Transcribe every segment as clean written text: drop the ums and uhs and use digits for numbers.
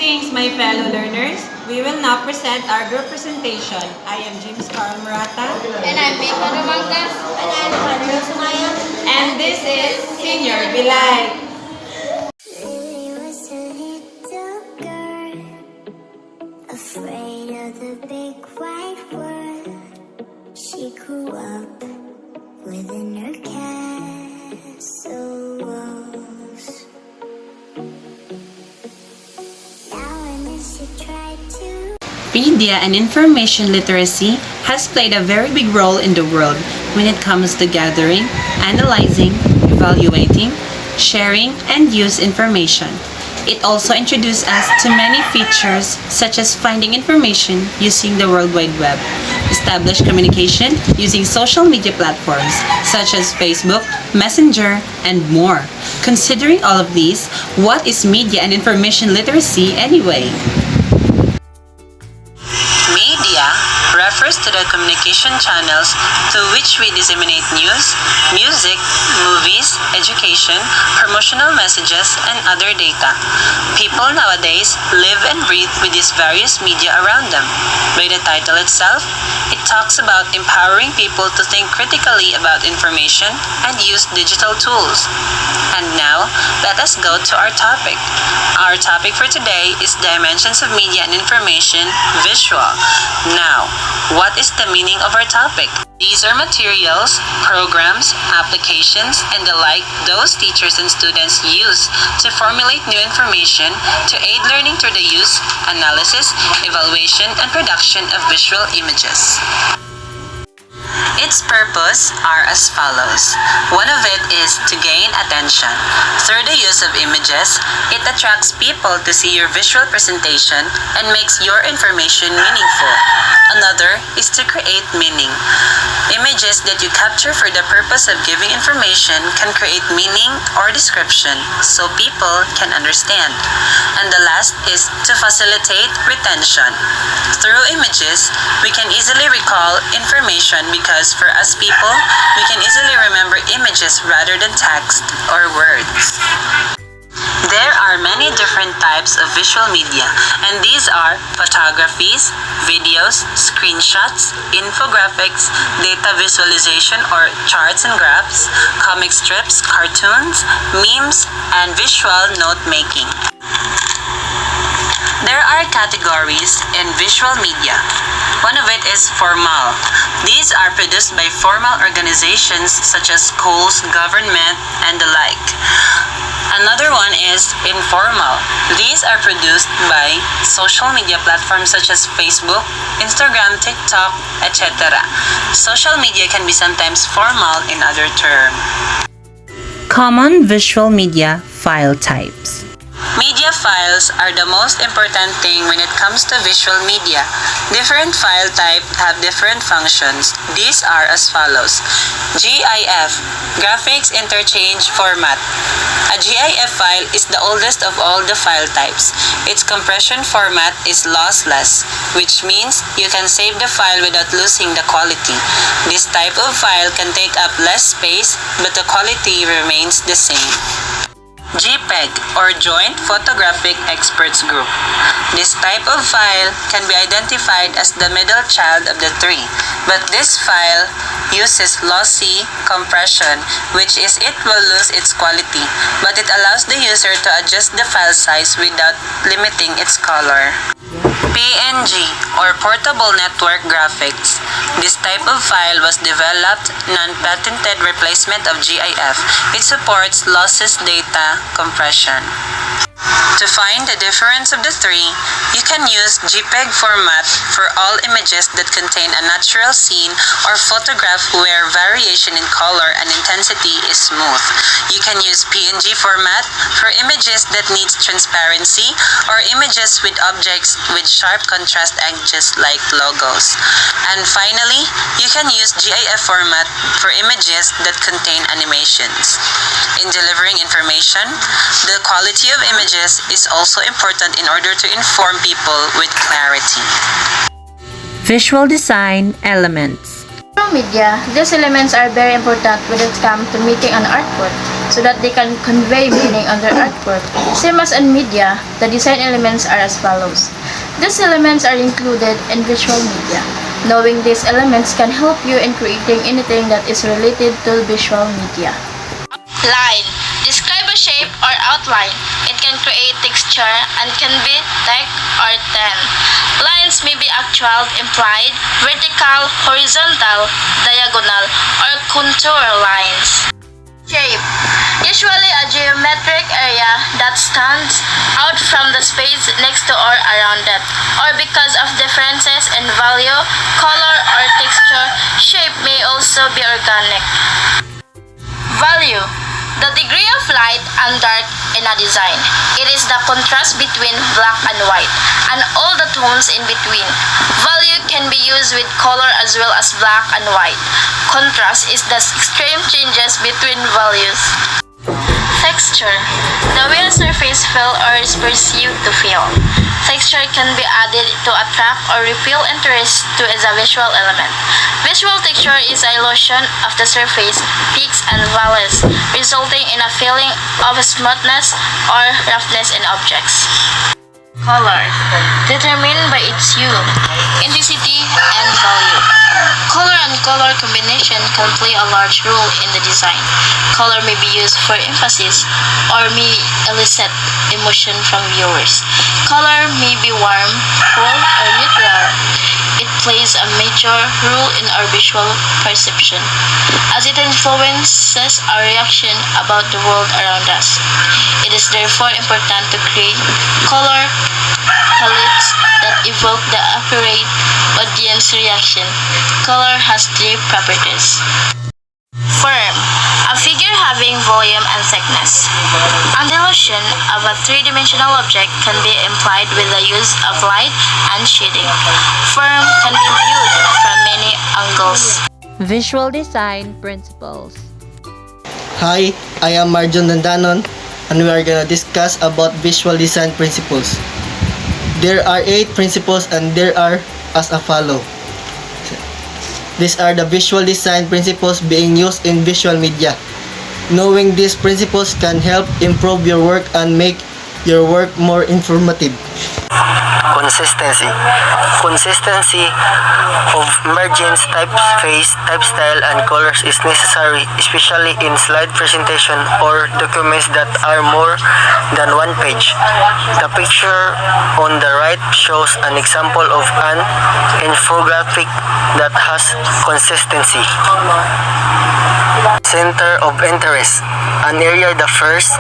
Greetings, my fellow learners. We will now present our group presentation. I am James Carl Murata. And I'm Beka Romangas. And I'm Carlo Sumaya. And this is Senior Bilay. Lily was a little girl, afraid of the big wide world. She grew up within her castle walls. Now and then she tried to. Media and information literacy has played a very big role in the world when it comes to gathering, analyzing, evaluating, sharing, and use information. It also introduced us to many features such as finding information using the World Wide Web, establish communication using social media platforms such as Facebook, Messenger, and more. Considering all of these, what is media and information literacy anyway? Media refers to the communication channels through which we disseminate news, music, movies, education, promotional messages, and other data. People nowadays live and breathe with these various media around them. By the title itself, it talks about empowering people to think critically about information and use digital tools. And now, let us go to our topic. Our topic for today is Dimensions of Media and Information, Visual. Now, what is the meaning of our topic? These are materials, programs, applications, and the like those teachers and students use to formulate new information to aid learning through the use, analysis, evaluation, and production of visual images. Its purpose are as follows. One of it is to gain attention. Through the use of images, it attracts people to see your visual presentation and makes your information meaningful. Another is to create meaning. Images that you capture for the purpose of giving information can create meaning or description so people can understand. And the last is to facilitate retention. Through images, we can easily recall information because for us people, we can easily remember images rather than text or words. There are many different types of visual media, and these are photographies, videos, screenshots, infographics, data visualization or charts and graphs, comic strips, cartoons, memes, and visual note-making. There are categories in visual media. One of it is formal. These are produced by formal organizations such as schools, government, and the like. Another one is informal. These are produced by social media platforms such as Facebook, Instagram, TikTok, etc. Social media can be sometimes formal in other terms. Common visual media file types. Media files are the most important thing when it comes to visual media. Different file types have different functions. These are as follows. GIF, Graphics Interchange Format. A GIF file is the oldest of all the file types. Its compression format is lossless, which means you can save the file without losing the quality. This type of file can take up less space, but the quality remains the same. JPEG or Joint Photographic Experts Group. This type of file can be identified as the middle child of the three, but this file uses lossy compression, which is it will lose its quality, but it allows the user to adjust the file size without limiting its color. PNG or Portable Network Graphics. This type of file was developed non-patented replacement of GIF. It supports lossless data compression. To find the difference of the three, you can use JPEG format for all images that contain a natural scene or photograph where variation in color and intensity is smooth. You can use PNG format for images that need transparency or images with objects with sharp contrast edges like logos. And finally, you can use GIF format for images that contain animations. In delivering information, the quality of images is also important in order to inform people with clarity. Visual design elements. Visual media, these elements are very important when it comes to making an artwork so that they can convey meaning on their artwork. Same as in media, the design elements are as follows. These elements are included in visual media. Knowing these elements can help you in creating anything that is related to visual media. Line. Describe a shape or outline. It can create texture and can be thick or thin. Lines may be actual, implied, vertical, horizontal, diagonal, or contour lines. Shape. Usually a geometric area that stands out from the space next to or around it, or because of differences in value, color, or texture. Shape may also be organic. Value. The degree of light and dark in a design. It is the contrast between black and white, and all the tones in between. Value can be used with color as well as black and white. Contrast is the extreme changes between values. Texture. The way a surface feels or is perceived to feel. Texture can be added to attract or repel interest to as a visual element. Visual texture is a illusion of the surface, peaks and valleys, resulting in a feeling of smoothness or roughness in objects. Color. Determined by its hue, intensity, and value. Color and color combination can play a large role in the design. Color may be used for emphasis or may elicit emotion from viewers. Color may be warm, cold, or neutral. It plays a major role in our visual perception, as it influences our reaction about the world around us. It is therefore important to create color palettes that evoke the appropriate audience reaction. Color has three properties. Form. A figure having volume and thickness. An illusion of a three-dimensional object can be implied with the use of light and shading. Form can be viewed from many angles. Visual design principles. Hi, I am Marjon Dandanon and we are gonna discuss about visual design principles. There are 8 principles and there are as a follow. These are the visual design principles being used in visual media. Knowing these principles can help improve your work and make your work more informative. Consistency. Consistency of margins, typeface, type style, and colors is necessary, especially in slide presentation or documents that are more than one page. The picture on the right shows an example of an infographic that has consistency. Center of interest. An area that first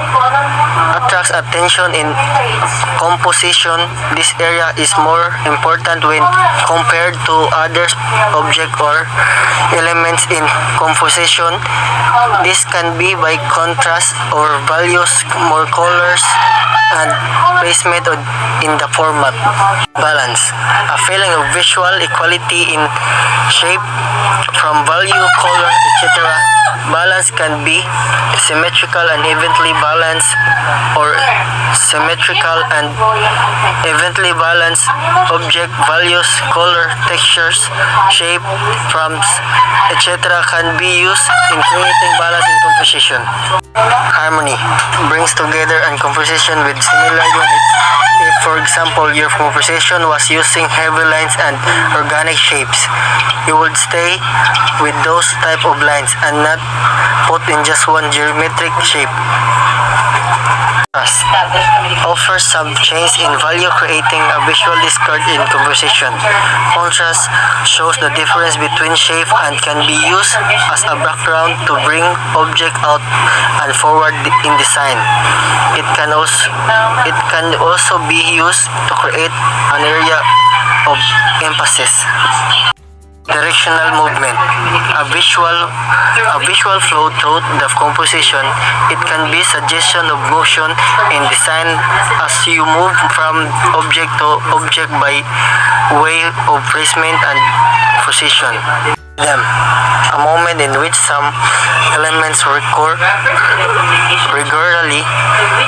attracts attention in composition. This area is more important when compared to other objects or elements in composition. This can be by contrast or values, more colors, and placement in the format. Balance. A feeling of visual equality in shape from value, color, etc. Balance can be symmetrical and evenly balanced or symmetrical and evenly balanced object values, color, textures, shape, forms, etc. can be used in creating balance in composition. Harmony brings together and composition with similar units. If, for example, your composition was using heavy lines and organic shapes, you would stay with those type of lines and not put in just one geometric shape. Contrast offers some change in value, creating a visual discord in composition. Contrast shows the difference between shape and can be used as a background to bring object out and forward in design. It can also be used to create an area of emphasis. Directional movement. A visual flow through the composition. It can be suggestion of motion in design as you move from object to object by way of placement and position. A moment in which some elements recur regularly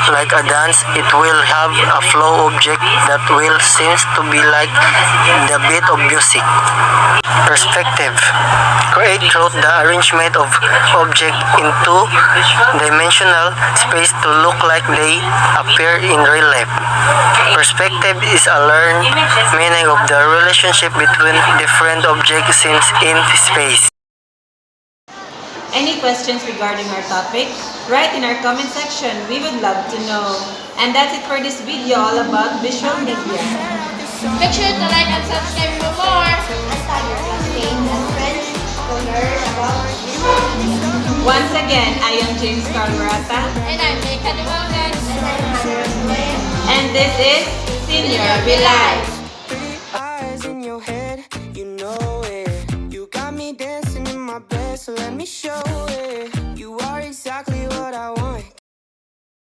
like a dance, it will have a flow object that will seems to be like the beat of music. Perspective. Create through the arrangement of object in two-dimensional space to look like they appear in real life. Perspective is a learned meaning of the relationship between different objects seen in space. Any questions regarding our topic? Write in our comment section. We would love to know. And that's it for this video all about visual media. Make sure to like and subscribe for more. Once again, I am James Carl Morata. And I'm Mika Dumagan. And this is Senior Be Live. Eyes in your head, you know it. You got me dancing in my bed, so let me show it. You are exactly what I want.